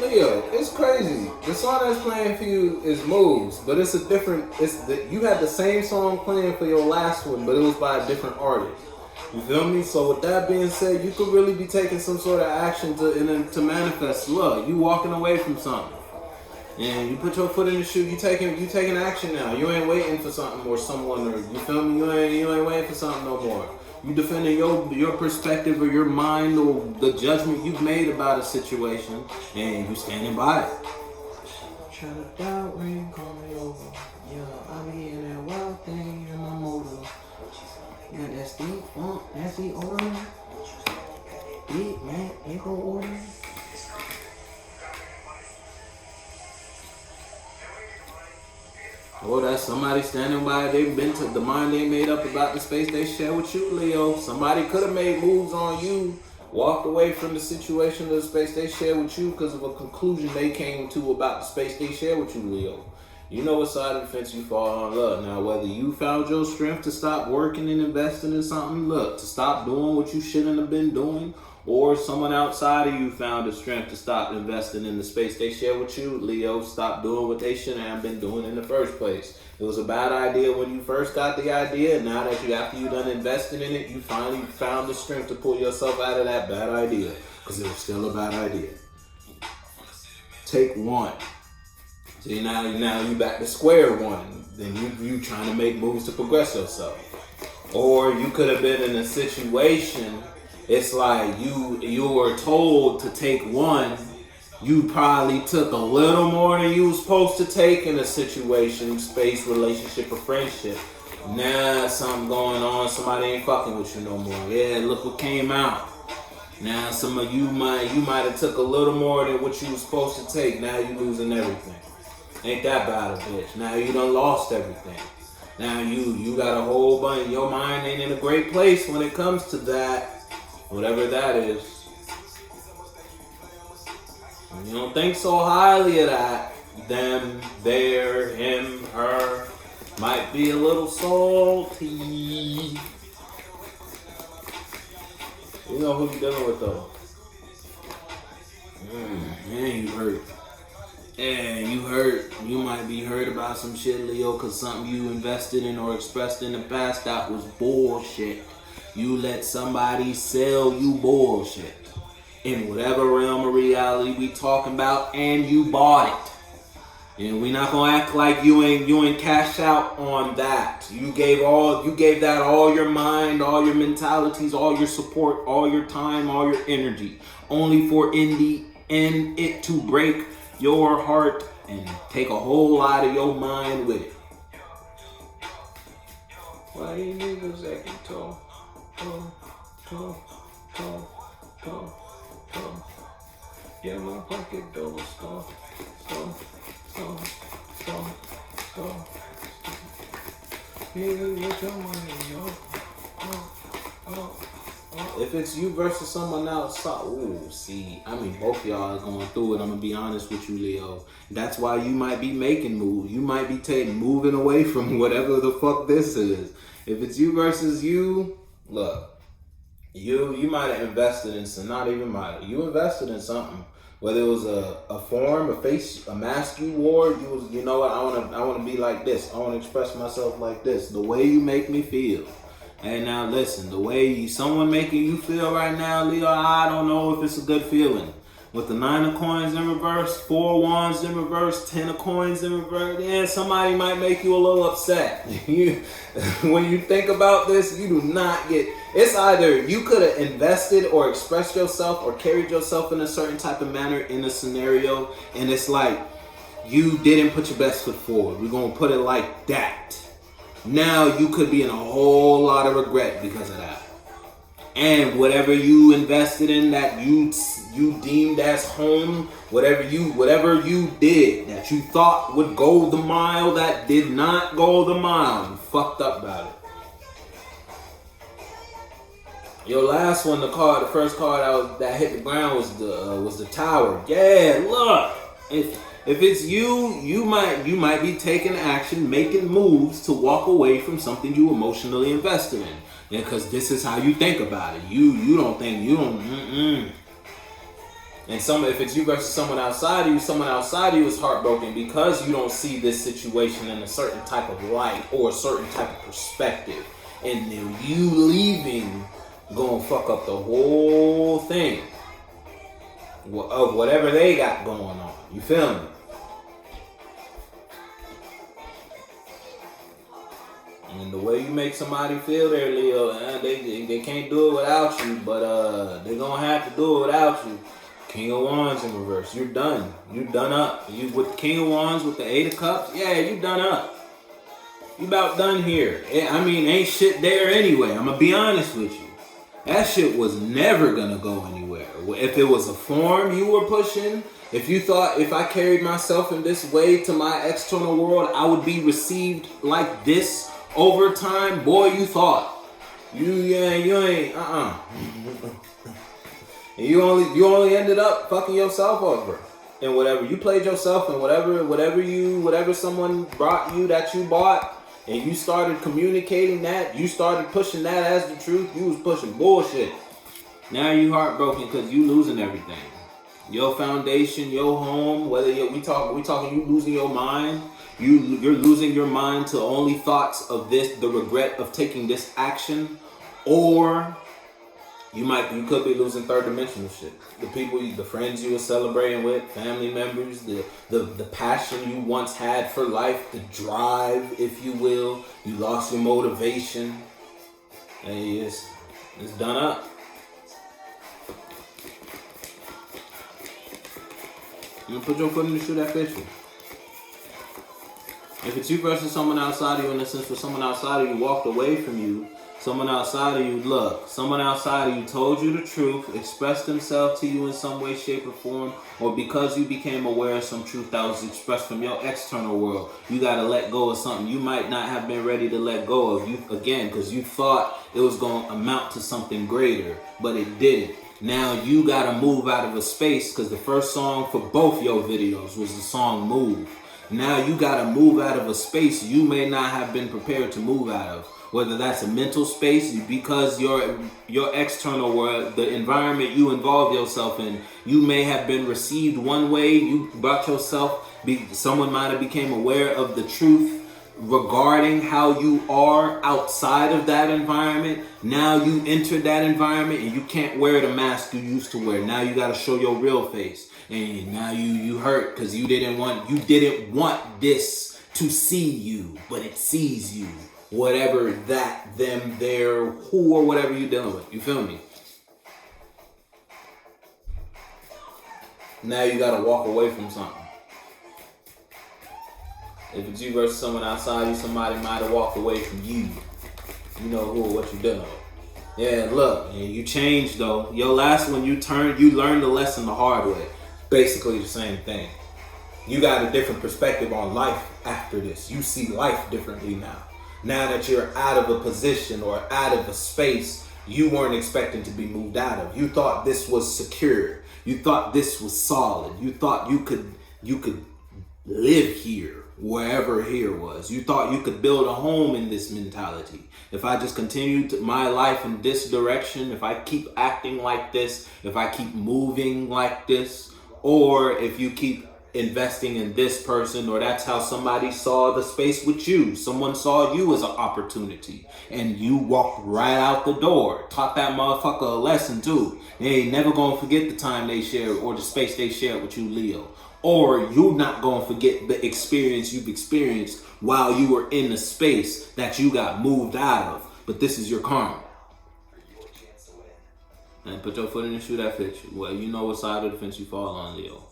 Leo, it's crazy. The song that's playing for you is Moves, but it's a different. You had the same song playing for your last one, but it was by a different artist. You feel me? So with that being said, you could really be taking some sort of action to manifest. Look, you walking away from something, and you put your foot in the shoe. You taking action now. You ain't waiting for something or someone, or you feel me? You ain't waiting for something no more. You defending your perspective or your mind or the judgment you've made about a situation, and you standing by it. Try to doubt ring, call me over. Yeah, I be in that wild thing in my motor. Yeah, that's the funk, that's the order. Beat man, echo order. Oh, that's somebody standing by. They've been to the mind they made up about the space they share with you, Leo. Somebody could have made moves on you, walked away from the situation of the space they share with you because of a conclusion they came to about the space they share with you, Leo. You know what side of the fence you fall on. Look, now whether you found your strength to stop working and investing in something, look, to stop doing what you shouldn't have been doing, or someone outside of you found the strength to stop investing in the space they share with you, Leo, stop doing what they shouldn't have been doing in the first place. It was a bad idea when you first got the idea, and now that after you done investing in it, you finally found the strength to pull yourself out of that bad idea, because it was still a bad idea. Take one. See, now you back to square one. Then you trying to make moves to progress yourself. Or you could have been in a situation, it's like you were told to take one. You probably took a little more than you was supposed to take in a situation, space, relationship, or friendship. Now something going on, somebody ain't fucking with you no more. Yeah, look what came out. Now some of you might have took a little more than what you was supposed to take. Now you losing everything. Ain't that bad a bitch. Now you done lost everything. Now you got a whole bunch. Your mind ain't in a great place when it comes to that, whatever that is. When you don't think so highly of that, them, their, him, her, might be a little salty. You know who you dealing with though. Man, you hurt. And you hurt. You might be hurt about some shit, Leo, because something you invested in or expressed in the past that was bullshit. You let somebody sell you bullshit in whatever realm of reality we talking about, and you bought it. And we not gonna act like you ain't cash out on that. You gave that all your mind, all your mentalities, all your support, all your time, all your energy, only for in the end it to break your heart and take a whole lot of your mind with it. Why you niggas acting tall? Yeah, my pocket double stall. Niggas with your money, yo. If it's you versus someone else, see, I mean, both of y'all are going through it. I'm going to be honest with you, Leo. That's why you might be making moves. You might be moving away from whatever the fuck this is. If it's you versus you, look, you might have invested in some, not even might. You invested in something. Whether it was a form, a face, a mask you wore, you know what, I want to be like this. I want to express myself like this. The way you make me feel. And now listen, the way someone making you feel right now, Leo, I don't know if it's a good feeling. With the 9 of coins in reverse, 4 wands in reverse, 10 of coins in reverse, yeah, somebody might make you a little upset. When you think about this, you do not get, it's either you could have invested or expressed yourself or carried yourself in a certain type of manner in a scenario, and it's like you didn't put your best foot forward. We're going to put it like that. Now you could be in a whole lot of regret because of that. And whatever you invested in that you deemed as home, whatever you did that you thought would go the mile that did not go the mile, you fucked up about it. Your last one, the first card that hit the ground was the Tower. Yeah, look. If it's you might be taking action, making moves to walk away from something you emotionally invested in. Because this is how you think about it. You don't think. And if it's you versus someone outside of you is heartbroken because you don't see this situation in a certain type of light or a certain type of perspective. And then you leaving gonna fuck up the whole thing of whatever they got going on. You feel me? And the way you make somebody feel there, Leo, they can't do it without you, but they're gonna have to do it without you. King of Wands in reverse. You're done. You're done up. You with the King of Wands, with the Eight of Cups, yeah, you done up. You about done here. I mean, ain't shit there anyway. I'm gonna be honest with you. That shit was never gonna go anywhere. If it was a form you were pushing, if you thought if I carried myself in this way to my external world, I would be received like this over time, boy, you thought. You ain't, And you only ended up fucking yourself over. And whatever you played yourself and whatever someone brought you that you bought, and you started communicating that, you started pushing that as the truth, you was pushing bullshit. Now you heartbroken because you losing everything. Your foundation, your home, whether we talking you losing your mind, you're losing your mind to only thoughts of this, the regret of taking this action, or you could be losing third dimensional shit. The people, the friends you were celebrating with, family members, the passion you once had for life, the drive, if you will. You lost your motivation. And it's done up. You put your foot in the shoe that fits you. If it's you versus someone outside of you, in a sense, for someone outside of you walked away from you, someone outside of you, someone outside of you told you the truth, expressed themselves to you in some way, shape, or form, or because you became aware of some truth that was expressed from your external world, you got to let go of something you might not have been ready to let go of. Because you thought it was going to amount to something greater, but it didn't. Now you got to move out of a space, because the first song for both your videos was the song Move. Now you got to move out of a space you may not have been prepared to move out of. Whether that's a mental space, because your external world, the environment you involve yourself in, you may have been received one way. You brought yourself, someone might have became aware of the truth regarding how you are outside of that environment. Now you enter that environment and you can't wear the mask you used to wear. Now you got to show your real face, and now you hurt because you didn't want this to see you, but it sees you. Whatever that, them, their, who, or whatever you're dealing with. You feel me? Now you gotta walk away from something. If it's you versus someone outside you, somebody might have walked away from you. You know who or what you're dealing with. Yeah, look, and you changed though. Your last one, you learned the lesson the hard way. Basically the same thing. You got a different perspective on life after this. You see life differently now. Now that you're out of a position or out of a space you weren't expecting to be moved out of. You thought this was secure. You thought this was solid. You thought you could live here, wherever here was. You thought you could build a home in this mentality. If I just continue my life in this direction, if I keep acting like this, if I keep moving like this, or if you keep investing in this person, or that's how somebody saw the space with you. Someone saw you as an opportunity and you walked right out the door. Taught that motherfucker a lesson too. They ain't never gonna forget the time they shared or the space they shared with you, Leo. Or you're not gonna forget the experience you've experienced while you were in the space that you got moved out of. But this is your karma. And put your foot in the shoe that fits you. Well, you know what side of the fence you fall on, Leo.